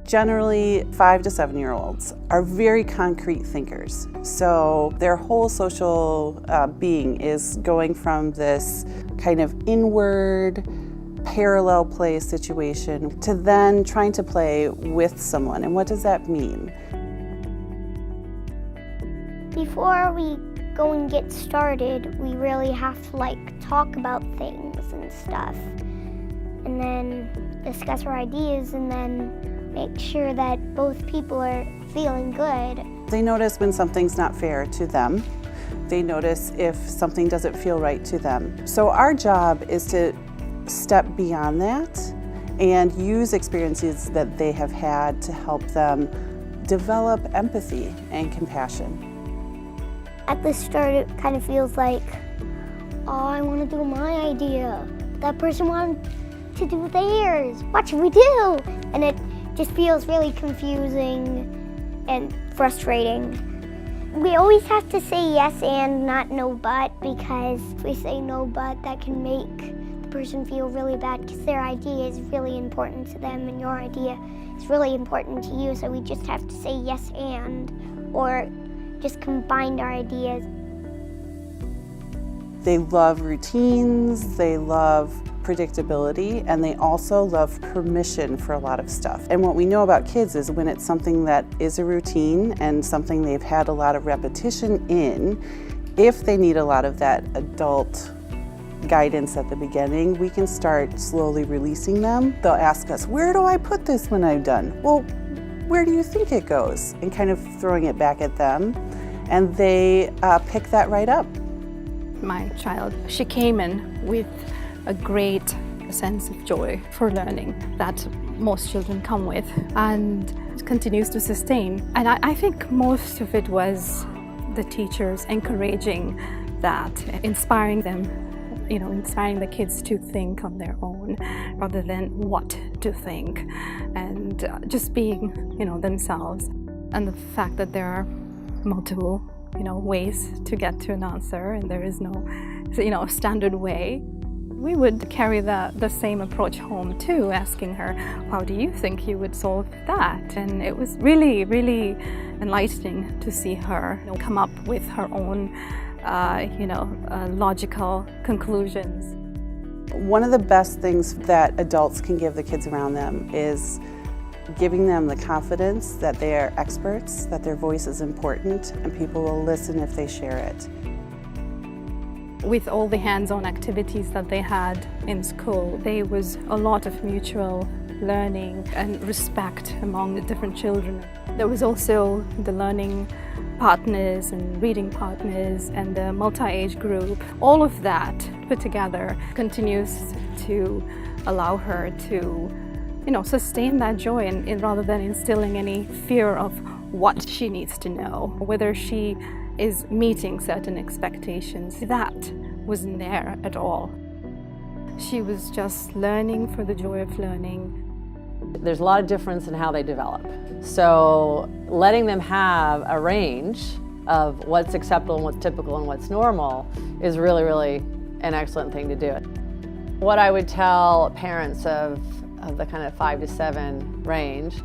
Generally, 5 to 7-year-olds are very concrete thinkers. So their whole social being is going from this kind of inward, parallel play situation to then trying to play with someone. And what does that mean? Before we go and get started, we really have to talk about things and stuff, and then discuss our ideas, and then make sure that both people are feeling good. They notice when something's not fair to them. They notice if something doesn't feel right to them. So our job is to step beyond that and use experiences that they have had to help them develop empathy and compassion. At the start, it kind of feels like, oh, I want to do my idea. That person wanted to do theirs. What should we do? And it just feels really confusing and frustrating. We always have to say yes and not no but, because if we say no but, that can make the person feel really bad because their idea is really important to them and your idea is really important to you. So we just have to say yes and, or just combine our ideas. They love routines, they love predictability, and they also love permission for a lot of stuff. And what we know about kids is when it's something that is a routine and something they've had a lot of repetition in, if they need a lot of that adult guidance at the beginning, we can start slowly releasing them. They'll ask us, where do I put this when I'm done? Well, where do you think it goes? And kind of throwing it back at them, and they pick that right up. My child, she came in with a great sense of joy for learning that most children come with, and it continues to sustain. And I think most of it was the teachers encouraging that, inspiring them, inspiring the kids to think on their own rather than what to think, and just being, themselves. And the fact that there are multiple, ways to get to an answer, and there is no, standard way. We would carry the same approach home too, asking her, how do you think you would solve that? And it was really, really enlightening to see her come up with her own, logical conclusions. One of the best things that adults can give the kids around them is giving them the confidence that they are experts, that their voice is important, and people will listen if they share it. With all the hands-on activities that they had in school, there was a lot of mutual learning and respect among the different children. There was also the learning partners and reading partners and the multi-age group. All of that put together continues to allow her to sustain that joy, and rather than instilling any fear of what she needs to know, whether she is meeting certain expectations. That wasn't there at all. She was just learning for the joy of learning. There's a lot of difference in how they develop. So letting them have a range of what's acceptable and what's typical and what's normal is really, really an excellent thing to do. What I would tell parents of the kind of 5 to 7 range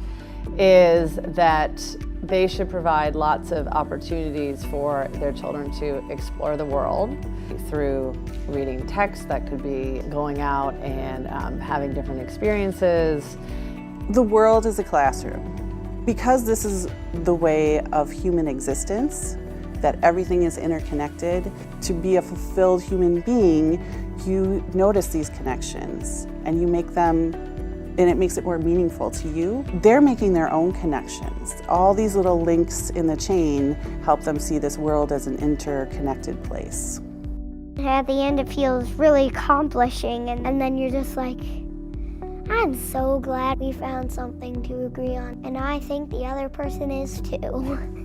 is that they should provide lots of opportunities for their children to explore the world through reading text. That could be going out and having different experiences. The world is a classroom. Because this is the way of human existence, that everything is interconnected, to be a fulfilled human being, you notice these connections and you make them, and it makes it more meaningful to you. They're making their own connections. All these little links in the chain help them see this world as an interconnected place. At the end, it feels really accomplishing, and then you're just like, I'm so glad we found something to agree on, and I think the other person is too.